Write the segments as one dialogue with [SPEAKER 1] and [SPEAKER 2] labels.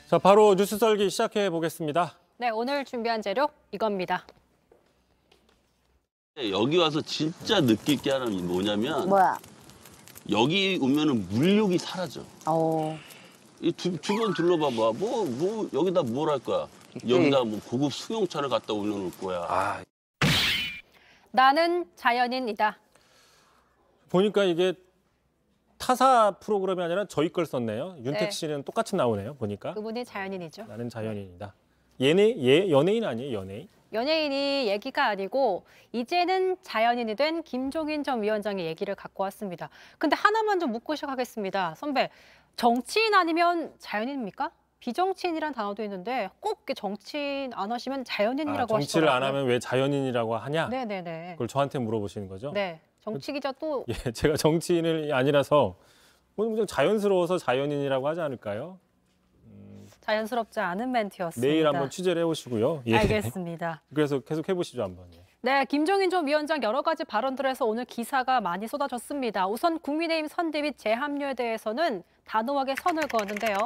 [SPEAKER 1] 자, 바로 뉴스 썰기 시작해 보겠습니다.
[SPEAKER 2] 네, 오늘 준비한 재료 이겁니다.
[SPEAKER 3] 여기 와서 진짜 느낄 게 하나 뭐냐면
[SPEAKER 4] 뭐야?
[SPEAKER 3] 여기 오면은 물욕이 사라져.
[SPEAKER 4] 어.
[SPEAKER 3] 이 주변 둘러봐봐. 여기다 뭘 할 거야? 여기다 뭐 고급 수용차를 갖다 올려놓을 거야.
[SPEAKER 2] 나는 자연인이다.
[SPEAKER 1] 보니까 이게 타사 프로그램이 아니라 저희 걸 썼네요. 윤택
[SPEAKER 2] 네.
[SPEAKER 1] 씨는 똑같이 나오네요. 보니까.
[SPEAKER 2] 그분이 자연인이죠.
[SPEAKER 1] 나는 자연인이다. 연예인 아니에요? 연예인?
[SPEAKER 2] 연예인이 얘기가 아니고 이제는 자연인이 된 김종인 전 위원장의 얘기를 갖고 왔습니다. 근데 하나만 좀 묻고 시작하겠습니다. 선배, 정치인 아니면 자연인입니까? 비정치인이란 단어도 있는데 꼭 정치인 안 하시면 자연인이라고 하시더라고요.
[SPEAKER 1] 정치를 안 하면 왜 자연인이라고 하냐?
[SPEAKER 2] 네네네.
[SPEAKER 1] 그걸 저한테 물어보시는 거죠?
[SPEAKER 2] 네. 정치 기자 또
[SPEAKER 1] 예, 제가 정치인이 아니라서 그냥 자연스러워서 자연인이라고 하지 않을까요?
[SPEAKER 2] 자연스럽지 않은 멘트였습니다.
[SPEAKER 1] 내일 한번 취재를 해오시고요. 예.
[SPEAKER 2] 알겠습니다.
[SPEAKER 1] 그래서 계속 해보시죠 한번. 예.
[SPEAKER 2] 네, 김종인 전 위원장 여러 가지 발언들에서 오늘 기사가 많이 쏟아졌습니다. 우선 국민의힘 선대위 재합류에 대해서는 단호하게 선을 그었는데요.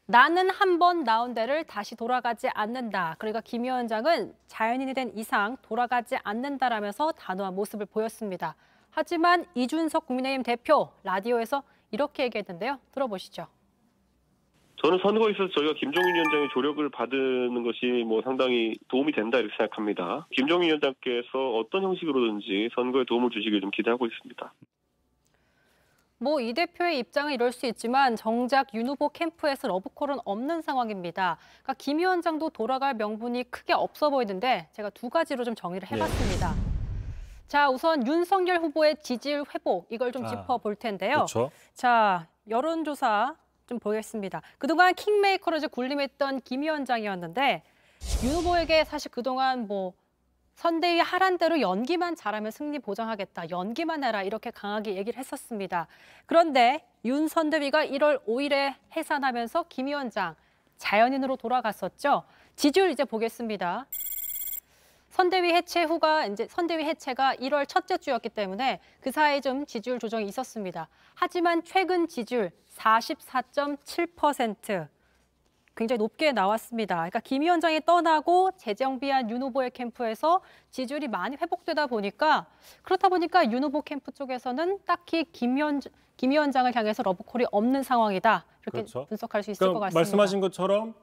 [SPEAKER 2] 나는 한 번 나온 데를 다시 돌아가지 않는다. 그러니까 김 위원장은 자연인이 된 이상 돌아가지 않는다라면서 단호한 모습을 보였습니다. 하지만 이준석 국민의힘 대표 라디오에서 이렇게 얘기했는데요. 들어보시죠.
[SPEAKER 5] 저는 선거에 있어서 저희가 김종인 위원장의 조력을 받는 것이 상당히 도움이 된다 이렇게 생각합니다. 김종인 위원장께서 어떤 형식으로든지 선거에 도움을 주시길 좀 기대하고 있습니다.
[SPEAKER 2] 이 대표의 입장은 이럴 수 있지만 정작 윤 후보 캠프에서 러브콜은 없는 상황입니다. 그러니까 김 위원장도 돌아갈 명분이 크게 없어 보이는데 제가 두 가지로 좀 정리를 해봤습니다. 자, 우선 윤석열 후보의 지지율 회복 이걸 좀 짚어볼 텐데요.
[SPEAKER 1] 그렇죠.
[SPEAKER 2] 자, 여론조사 좀 보겠습니다. 그동안 킹메이커로 군림했던 김 위원장이었는데 윤 후보에게 사실 그동안 선대위 하란 대로 연기만 잘하면 승리 보장하겠다. 연기만 해라. 이렇게 강하게 얘기를 했었습니다. 그런데 윤 선대위가 1월 5일에 해산하면서 김 위원장 자연인으로 돌아갔었죠. 지지율 이제 보겠습니다. 선대위 해체 후가 선대위 해체가 1월 첫째 주였기 때문에 그 사이에 좀 지지율 조정이 있었습니다. 하지만 최근 지지율 44.7%. 굉장히 높게 나왔습니다. 그러니까 김 위원장이 떠나고 재정비한 윤 후보의 캠프에서 지지율이 많이 회복되다 보니까 그렇다 보니까 윤 후보 캠프 쪽에서는 딱히 김 위원장을 향해서 러브콜이 없는 상황이다. 이렇게
[SPEAKER 1] 그렇죠.
[SPEAKER 2] 분석할 수 있을 것 같습니다.
[SPEAKER 1] 말씀하신 것처럼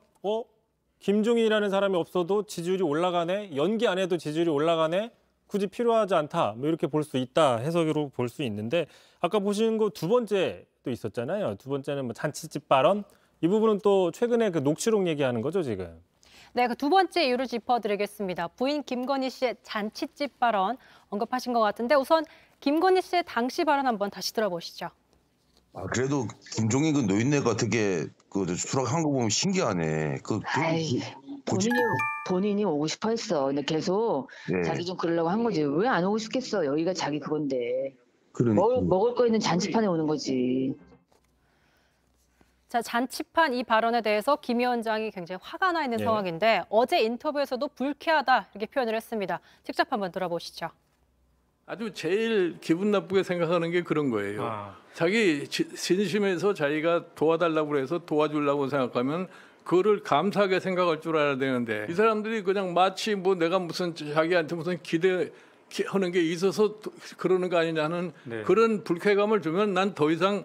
[SPEAKER 1] 김종인이라는 사람이 없어도 지지율이 올라가네. 연기 안 해도 지지율이 올라가네. 굳이 필요하지 않다. 이렇게 볼 수 있다. 해석으로 볼 수 있는데 아까 보신 거 두 번째 또 있었잖아요. 두 번째는 잔치집 발언. 이 부분은 또 최근에 그 녹취록 얘기하는 거죠, 지금?
[SPEAKER 2] 네, 그 두 번째 이유를 짚어드리겠습니다. 부인 김건희 씨의 잔치집 발언 언급하신 것 같은데 우선 김건희 씨의 당시 발언 한번 다시 들어보시죠.
[SPEAKER 6] 그래도 김종인 그 노인네가 되게 수락한 거 보면 신기하네.
[SPEAKER 4] 본인이 오고 싶어 했어. 근데 계속
[SPEAKER 6] 네.
[SPEAKER 4] 자기 좀 그러려고 한 거지. 왜 안 오고 싶겠어? 여기가 자기 그건데.
[SPEAKER 6] 그러니까.
[SPEAKER 4] 먹을 거 있는 잔치판에 오는 거지.
[SPEAKER 2] 자, 잔치판 이 발언에 대해서 김 위원장이 굉장히 화가 나 있는 상황인데 어제 인터뷰에서도 불쾌하다 이렇게 표현을 했습니다. 직접 한번 들어보시죠.
[SPEAKER 7] 아주 제일 기분 나쁘게 생각하는 게 그런 거예요. 자기 진심에서 자기가 도와달라고 해서 도와주려고 생각하면 그거를 감사하게 생각할 줄 알아야 되는데 이 사람들이 그냥 마치 내가 무슨 자기한테 무슨 기대하는 게 있어서 그러는 거 아니냐는 그런 불쾌감을 주면 난 더 이상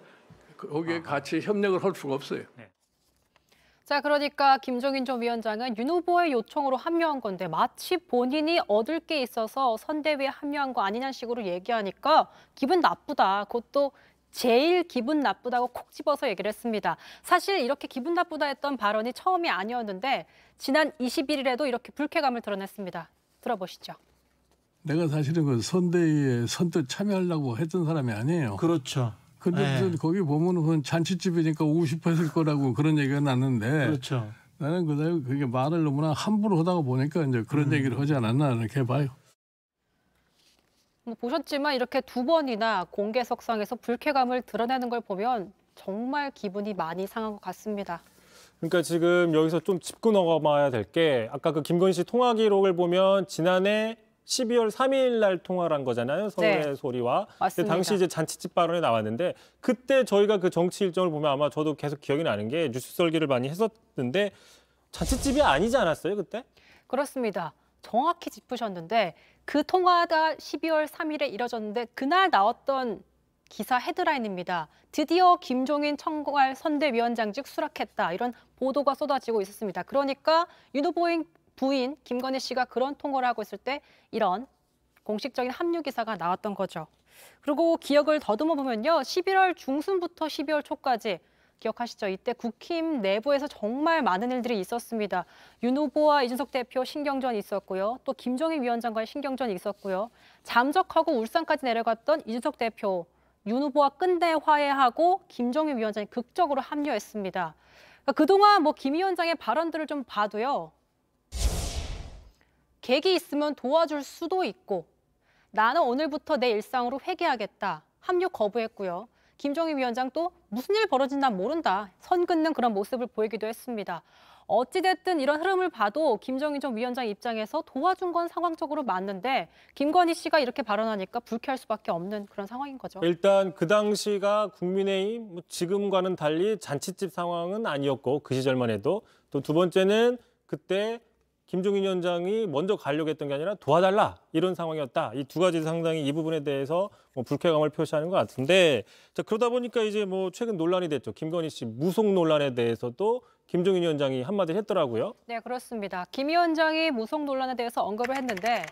[SPEAKER 7] 거기에 같이 협력을 할 수가 없어요.
[SPEAKER 2] 자, 그러니까 김종인 전 위원장은 윤 후보의 요청으로 합류한 건데 마치 본인이 얻을 게 있어서 선대위에 합류한 거 아니냐는 식으로 얘기하니까 기분 나쁘다. 그것도 제일 기분 나쁘다고 콕 집어서 얘기를 했습니다. 사실 이렇게 기분 나쁘다 했던 발언이 처음이 아니었는데 지난 21일에도 이렇게 불쾌감을 드러냈습니다. 들어보시죠.
[SPEAKER 7] 내가 사실은 그 선대위에 선뜻 참여하려고 했던 사람이 아니에요.
[SPEAKER 8] 그렇죠.
[SPEAKER 7] 근데 무슨 거기 보면은 잔치집이니까 오고 싶어 했을 거라고 그런 얘기가 났는데
[SPEAKER 8] 그렇죠.
[SPEAKER 7] 나는 그게 말을 너무나 함부로 하다가 보니까 이제 그런 얘기를 하지 않았나 이렇게 봐요.
[SPEAKER 2] 보셨지만 이렇게 두 번이나 공개석상에서 불쾌감을 드러내는 걸 보면 정말 기분이 많이 상한 것 같습니다.
[SPEAKER 1] 그러니까 지금 여기서 좀 짚고 넘어가야 될 게 아까 그 김건희 씨 통화 기록을 보면 지난해 12월 3일 날 통화를 한 거잖아요. 서울의
[SPEAKER 2] 네.
[SPEAKER 1] 소리와.
[SPEAKER 2] 맞습니다.
[SPEAKER 1] 당시 이제 잔치집 발언에 나왔는데 그때 저희가 그 정치 일정을 보면 아마 저도 계속 기억이 나는 게 뉴스 설계를 많이 했었는데 잔치집이 아니지 않았어요, 그때?
[SPEAKER 2] 그렇습니다. 정확히 짚으셨는데 그 통화가 12월 3일에 이뤄졌는데 그날 나왔던 기사 헤드라인입니다. 드디어 김종인 청괄 선대위원장직 수락했다. 이런 보도가 쏟아지고 있었습니다. 그러니까 윤 후보의 부인 김건희 씨가 그런 통화를 하고 있을 때 이런 공식적인 합류 기사가 나왔던 거죠. 그리고 기억을 더듬어 보면요. 11월 중순부터 12월 초까지 기억하시죠? 이때 국힘 내부에서 정말 많은 일들이 있었습니다. 윤 후보와 이준석 대표 신경전이 있었고요. 또 김종인 위원장과의 신경전이 있었고요. 잠적하고 울산까지 내려갔던 이준석 대표, 윤 후보와 끝내 화해하고 김종인 위원장이 극적으로 합류했습니다. 그러니까 그동안 김 위원장의 발언들을 좀 봐도요. 계기 있으면 도와줄 수도 있고 나는 오늘부터 내 일상으로 회귀하겠다. 합류 거부했고요. 김종인 위원장 또 무슨 일 벌어진지 난 모른다. 선 긋는 그런 모습을 보이기도 했습니다. 어찌됐든 이런 흐름을 봐도 김종인 전 위원장 입장에서 도와준 건 상황적으로 맞는데 김건희 씨가 이렇게 발언하니까 불쾌할 수밖에 없는 그런 상황인 거죠.
[SPEAKER 1] 일단 그 당시가 국민의힘 지금과는 달리 잔치집 상황은 아니었고 그 시절만 해도 또 두 번째는 그때 김종인 위원장이 먼저 가려고 했던 게 아니라 도와달라 이런 상황이었다. 이 두 가지 상당히 이 부분에 대해서 불쾌감을 표시하는 것 같은데 자, 그러다 보니까 이제 최근 논란이 됐죠. 김건희 씨 무속 논란에 대해서도 김종인 위원장이 한마디를 했더라고요.
[SPEAKER 2] 네, 그렇습니다. 김 위원장이 무속 논란에 대해서 언급을 했는데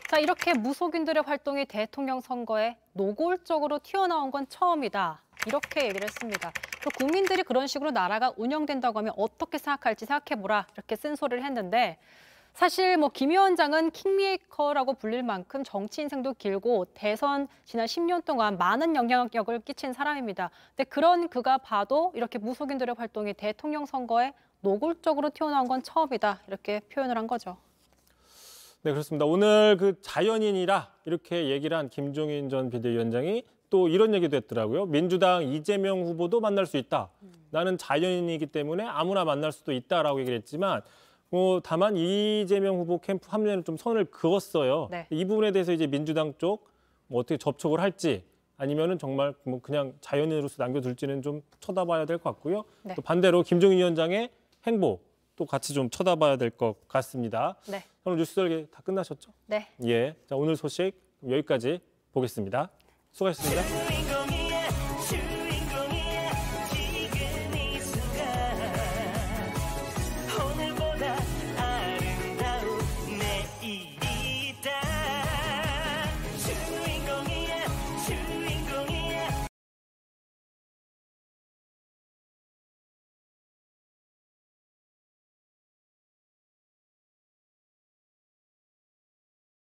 [SPEAKER 2] 자, 이렇게 무속인들의 활동이 대통령 선거에 노골적으로 튀어나온 건 처음이다. 이렇게 얘기를 했습니다. 그 국민들이 그런 식으로 나라가 운영된다고 하면 어떻게 생각할지 생각해보라. 이렇게 쓴소리를 했는데 사실 김 위원장은 킹메이커라고 불릴 만큼 정치 인생도 길고 대선 지난 10년 동안 많은 영향력을 끼친 사람입니다. 근데 그런 그가 봐도 이렇게 무속인들의 활동이 대통령 선거에 노골적으로 튀어나온 건 처음이다. 이렇게 표현을 한 거죠.
[SPEAKER 1] 네, 그렇습니다. 오늘 그 자연인이라 이렇게 얘기를 한 김종인 전 비대위원장이 또 이런 얘기도 했더라고요. 민주당 이재명 후보도 만날 수 있다. 나는 자연인이기 때문에 아무나 만날 수도 있다라고 얘기를 했지만 다만 이재명 후보 캠프 합류에는 좀 선을 그었어요.
[SPEAKER 2] 네.
[SPEAKER 1] 이 부분에 대해서 이제 민주당 쪽 어떻게 접촉을 할지 아니면은 정말 그냥 자연인으로서 남겨둘지는 좀 쳐다봐야 될 것 같고요.
[SPEAKER 2] 네.
[SPEAKER 1] 또 반대로 김종인 위원장의 행보 또 같이 좀 쳐다봐야 될 것 같습니다.
[SPEAKER 2] 네.
[SPEAKER 1] 오늘 뉴스 설계 다 끝나셨죠?
[SPEAKER 2] 네.
[SPEAKER 1] 예. 자, 오늘 소식 여기까지 보겠습니다. 수고하셨습니다.